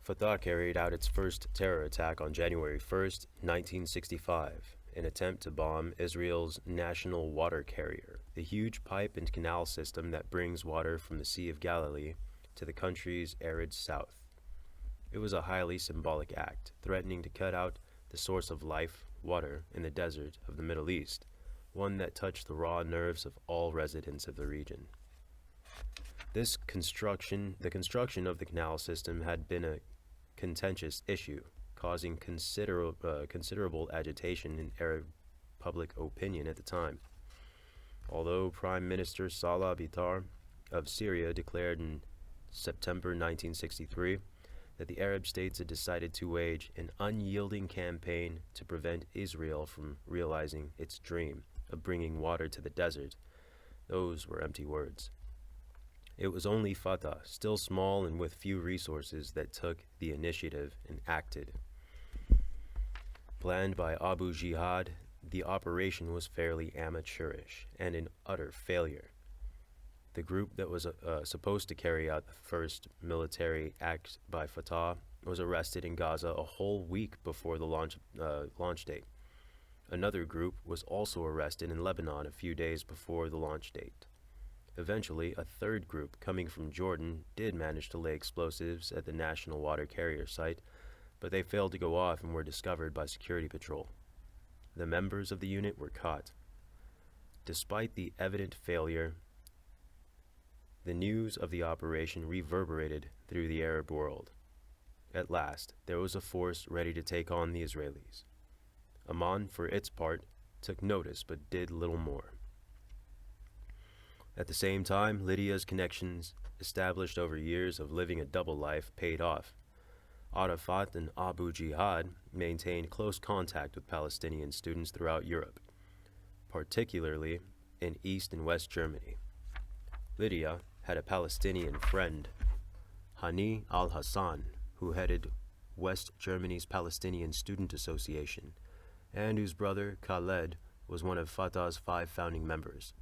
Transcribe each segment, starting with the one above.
Fatah carried out its first terror attack on January 1st, 1965, an attempt to bomb Israel's national water carrier, the huge pipe and canal system that brings water from the Sea of Galilee to the country's arid south. It was a highly symbolic act, threatening to cut out the source of life, water, in the desert of the Middle East, one that touched the raw nerves of all residents of the region. The construction of the canal system had been a contentious issue, causing considerable agitation in Arab public opinion at the time. Although Prime Minister Salah Bitar of Syria declared in September 1963 that the Arab states had decided to wage an unyielding campaign to prevent Israel from realizing its dream of bringing water to the desert, those were empty words. It was only Fatah, still small and with few resources, that took the initiative and acted. Planned by Abu Jihad, the operation was fairly amateurish and an utter failure. The group that was supposed to carry out the first military act by Fatah was arrested in Gaza a whole week before the launch date. Another group was also arrested in Lebanon a few days before the launch date. Eventually, a third group, coming from Jordan, did manage to lay explosives at the national water carrier site, but they failed to go off and were discovered by security patrol. The members of the unit were caught. Despite the evident failure, the news of the operation reverberated through the Arab world. At last, there was a force ready to take on the Israelis. Amman, for its part, took notice but did little more. At the same time, Lydia's connections, established over years of living a double life, paid off. Arafat and Abu Jihad maintained close contact with Palestinian students throughout Europe, particularly in East and West Germany. Lydia had a Palestinian friend, Hani al-Hassan, who headed West Germany's Palestinian Student Association, and whose brother, Khaled, was one of Fatah's 5 founding members.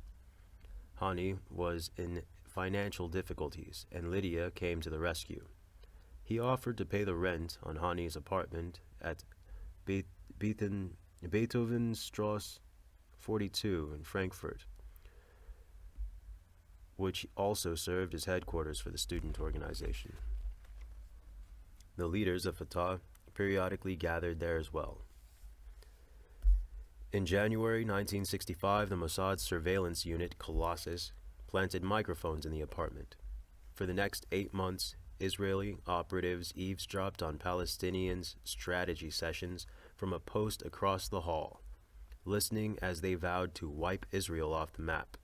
Hani was in financial difficulties, and Lydia came to the rescue. He offered to pay the rent on Hani's apartment at Beethovenstrasse 42 in Frankfurt, which also served as headquarters for the student organization. The leaders of Fatah periodically gathered there as well. In January 1965, the Mossad's surveillance unit, Colossus, planted microphones in the apartment. For the next 8 months, Israeli operatives eavesdropped on Palestinians' strategy sessions from a post across the hall, listening as they vowed to wipe Israel off the map.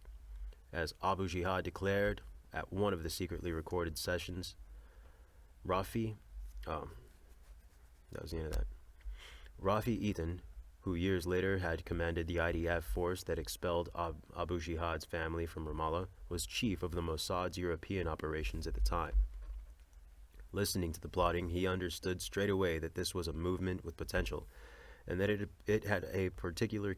As Abu Jihad declared at one of the secretly recorded sessions, Rafi Eitan, who years later had commanded the IDF force that expelled Abu Jihad's family from Ramallah, was chief of the Mossad's European operations at the time. Listening to the plotting, he understood straight away that this was a movement with potential, and that it had a particularly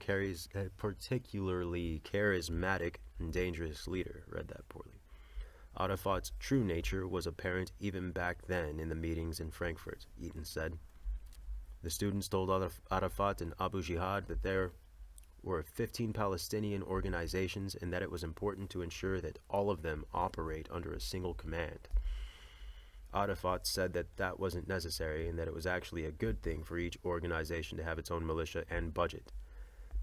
charismatic and dangerous leader. Read that poorly. Arafat's true nature was apparent even back then in the meetings in Frankfurt, Eaton said. The students told Arafat and Abu Jihad that there were 15 Palestinian organizations and that it was important to ensure that all of them operate under a single command. Arafat said that that wasn't necessary and that it was actually a good thing for each organization to have its own militia and budget.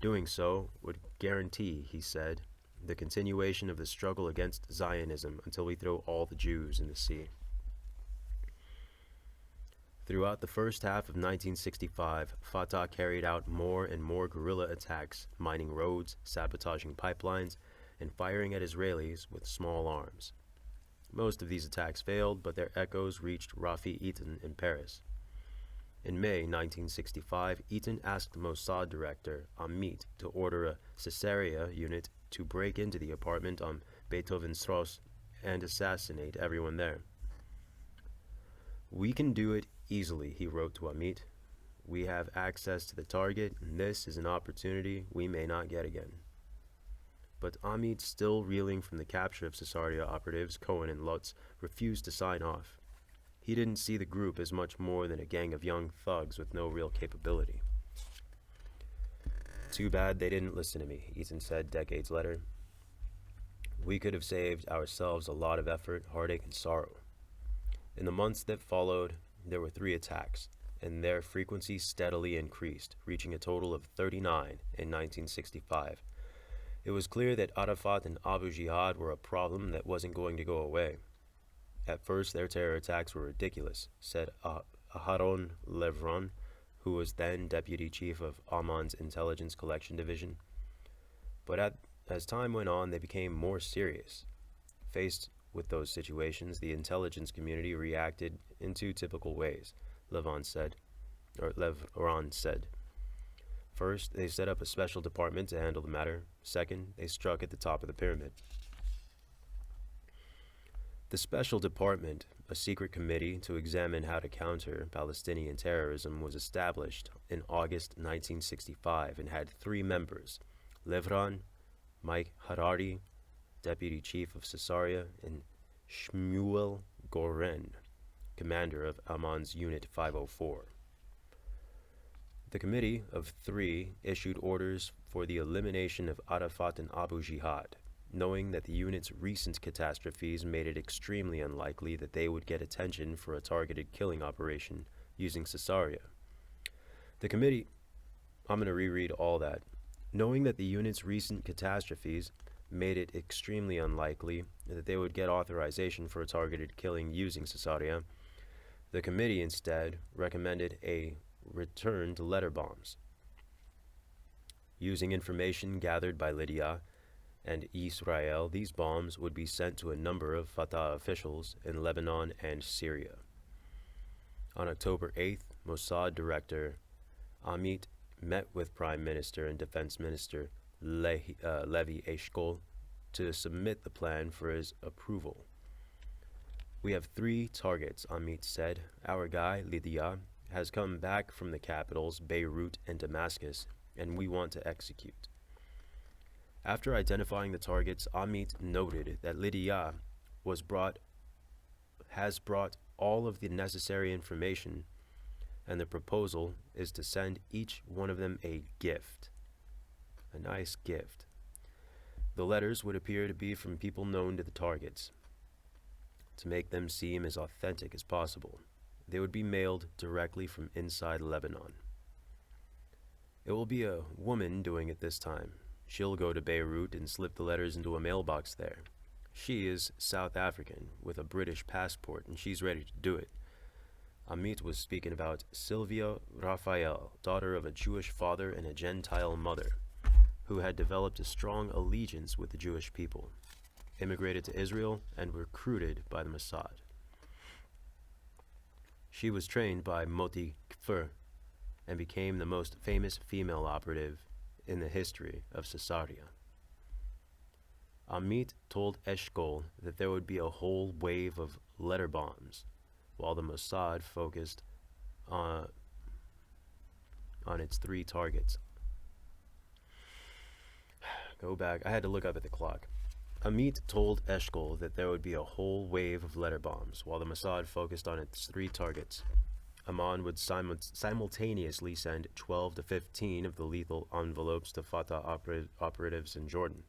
Doing so would guarantee, he said, the continuation of the struggle against Zionism until we throw all the Jews in the sea. Throughout the first half of 1965, Fatah carried out more and more guerrilla attacks, mining roads, sabotaging pipelines, and firing at Israelis with small arms. Most of these attacks failed, but their echoes reached Rafi Eitan in Paris. In May 1965, Eitan asked Mossad director Amit to order a Caesarea unit to break into the apartment on Beethovenstrasse and assassinate everyone there. "We can do it easily," he wrote to Amit. "We have access to the target, and this is an opportunity we may not get again." But Amit, still reeling from the capture of Caesarea operatives Cohen and Lutz, refused to sign off. He didn't see the group as much more than a gang of young thugs with no real capability. Too bad they didn't listen to me, Ethan said decades later. We could have saved ourselves a lot of effort, heartache, and sorrow. In the months that followed, there were 3 attacks, and their frequency steadily increased, reaching a total of 39 in 1965. It was clear that Arafat and Abu Jihad were a problem that wasn't going to go away. At first, their terror attacks were ridiculous, said Aharon Levron, who was then deputy chief of Amman's intelligence collection division. But as time went on, they became more serious. Faced with those situations, the intelligence community reacted in 2 typical ways, Levron said. First, they set up a special department to handle the matter. Second, they struck at the top of the pyramid. The Special Department, a secret committee to examine how to counter Palestinian terrorism, was established in August 1965 and had 3 members: Levron, Mike Harari, Deputy Chief of Caesarea, and Shmuel Goren, commander of Amman's Unit 504. The committee of 3 issued orders for the elimination of Arafat and Abu Jihad, knowing that the unit's recent catastrophes made it extremely unlikely that they would get attention for a targeted killing operation using Caesarea. The committee, I'm going to reread all that. Knowing that the unit's recent catastrophes made it extremely unlikely that they would get authorization for a targeted killing using Caesarea, the committee instead recommended a return to letter bombs. Using information gathered by Lydia and Israel, these bombs would be sent to a number of Fatah officials in Lebanon and Syria. On October 8th, Mossad Director Amit met with Prime Minister and Defense Minister Levi Eshkol to submit the plan for his approval. We have 3 targets, Amit said. Our guy, Lydia, has come back from the capitals, Beirut and Damascus, and we want to execute. After identifying the targets, Amit noted that Lydia has brought all of the necessary information, and the proposal is to send each one of them a gift. A nice gift. The letters would appear to be from people known to the targets, to make them seem as authentic as possible. They would be mailed directly from inside Lebanon. It will be a woman doing it this time. She'll go to Beirut and slip the letters into a mailbox there. She is South African with a British passport, and she's ready to do it. Amit was speaking about Sylvia Raphael, daughter of a Jewish father and a Gentile mother, who had developed a strong allegiance with the Jewish people, immigrated to Israel, and recruited by the Mossad. She was trained by Moti Kfir and became the most famous female operative in the history of Caesarea. Amit told Eshkol that there would be a whole wave of letter bombs, while the Mossad focused on its 3 targets. Go back. I had to look up at the clock. Amit told Eshkol that there would be a whole wave of letter bombs, while the Mossad focused on its 3 targets. Amman would simultaneously send 12 to 15 of the lethal envelopes to Fatah operatives in Jordan.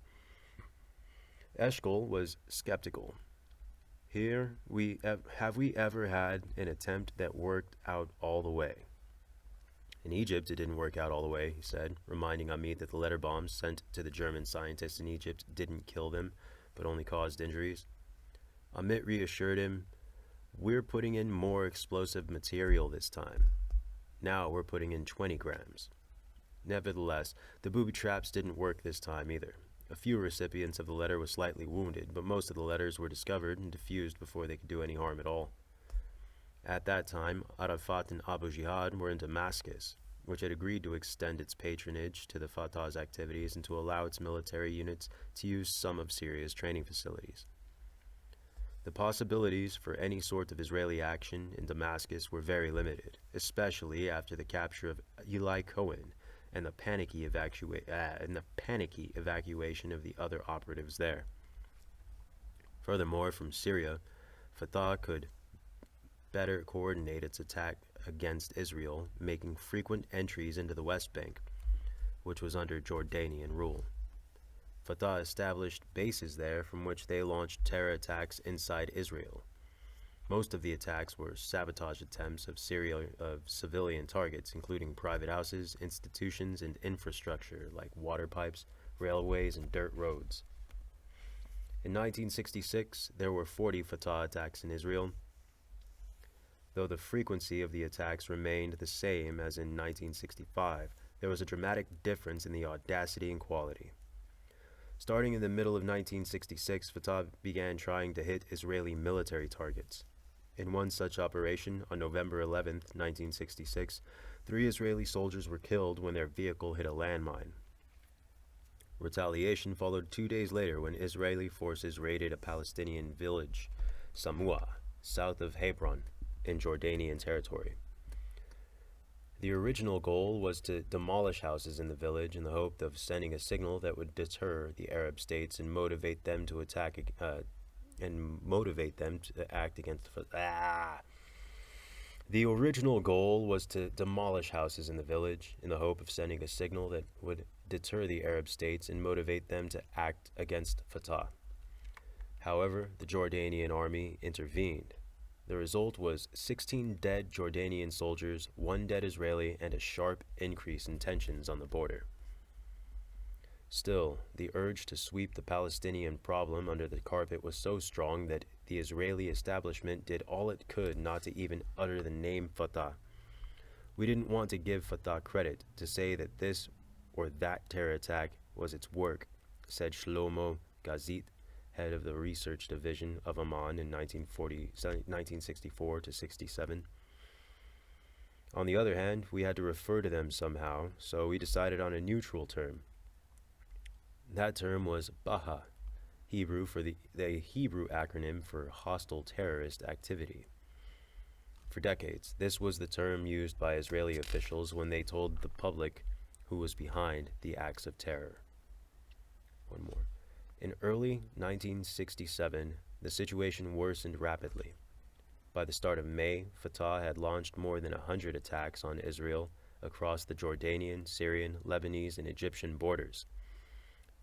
Eshkol was skeptical. Have we ever had an attempt that worked out all the way? In Egypt, it didn't work out all the way, he said, reminding Amit that the letter bombs sent to the German scientists in Egypt didn't kill them, but only caused injuries. Amit reassured him, "We're putting in more explosive material this time. Now we're putting in 20 grams. Nevertheless, the booby traps didn't work this time either. A few recipients of the letter were slightly wounded, but most of the letters were discovered and diffused before they could do any harm at all. At that time, Arafat and Abu Jihad were in Damascus, which had agreed to extend its patronage to the Fatah's activities and to allow its military units to use some of Syria's training facilities. The possibilities for any sort of Israeli action in Damascus were very limited, especially after the capture of Eli Cohen and the panicky evacuation of the other operatives there. Furthermore, from Syria, Fatah could better coordinate its attack against Israel, making frequent entries into the West Bank, which was under Jordanian rule. Fatah established bases there from which they launched terror attacks inside Israel. Most of the attacks were sabotage attempts of civilian targets, including private houses, institutions, and infrastructure like water pipes, railways, and dirt roads. In 1966, there were 40 Fatah attacks in Israel, though the frequency of the attacks remained the same as in 1965. There was a dramatic difference in the audacity and quality. Starting in the middle of 1966, Fatah began trying to hit Israeli military targets. In one such operation, on November 11, 1966, 3 Israeli soldiers were killed when their vehicle hit a landmine. Retaliation followed 2 days later when Israeli forces raided a Palestinian village, Samua, south of Hebron, in Jordanian territory. The original goal was to demolish houses in the village in the hope of sending a signal that would deter the Arab states and motivate them to act against The original goal was to demolish houses in the village in the hope of sending a signal that would deter the Arab states and motivate them to act against Fatah. However, the Jordanian army intervened. The result was 16 dead Jordanian soldiers, 1 dead Israeli, and a sharp increase in tensions on the border. Still, the urge to sweep the Palestinian problem under the carpet was so strong that the Israeli establishment did all it could not to even utter the name Fatah. We didn't want to give Fatah credit to say that this or that terror attack was its work, said Shlomo Gazit, head of the research division of Amman in 1964 to 67. On the other hand, we had to refer to them somehow, so we decided on a neutral term. That term was Baha, Hebrew for the Hebrew acronym for hostile terrorist activity. For decades, this was the term used by Israeli officials when they told the public who was behind the acts of terror. One more. In early 1967, the situation worsened rapidly. By the start of May, Fatah had launched more than 100 attacks on Israel across the Jordanian, Syrian, Lebanese, and Egyptian borders.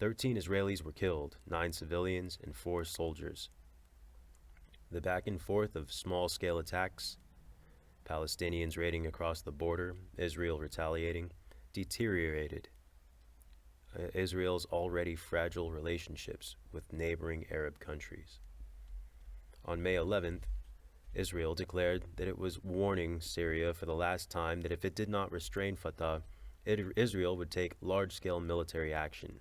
13 Israelis were killed, 9 civilians, and 4 soldiers. The back and forth of small-scale attacks, Palestinians raiding across the border, Israel retaliating, deteriorated Israel's already fragile relationships with neighboring Arab countries. On May 11th, Israel declared that it was warning Syria for the last time that if it did not restrain Fatah, Israel would take large-scale military action.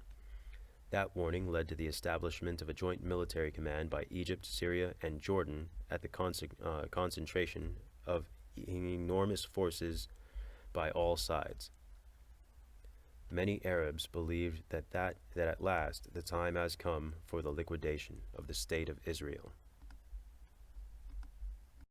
That warning led to the establishment of a joint military command by Egypt, Syria, and Jordan at the concentration of enormous forces by all sides. Many Arabs believed that at last the time has come for the liquidation of the State of Israel.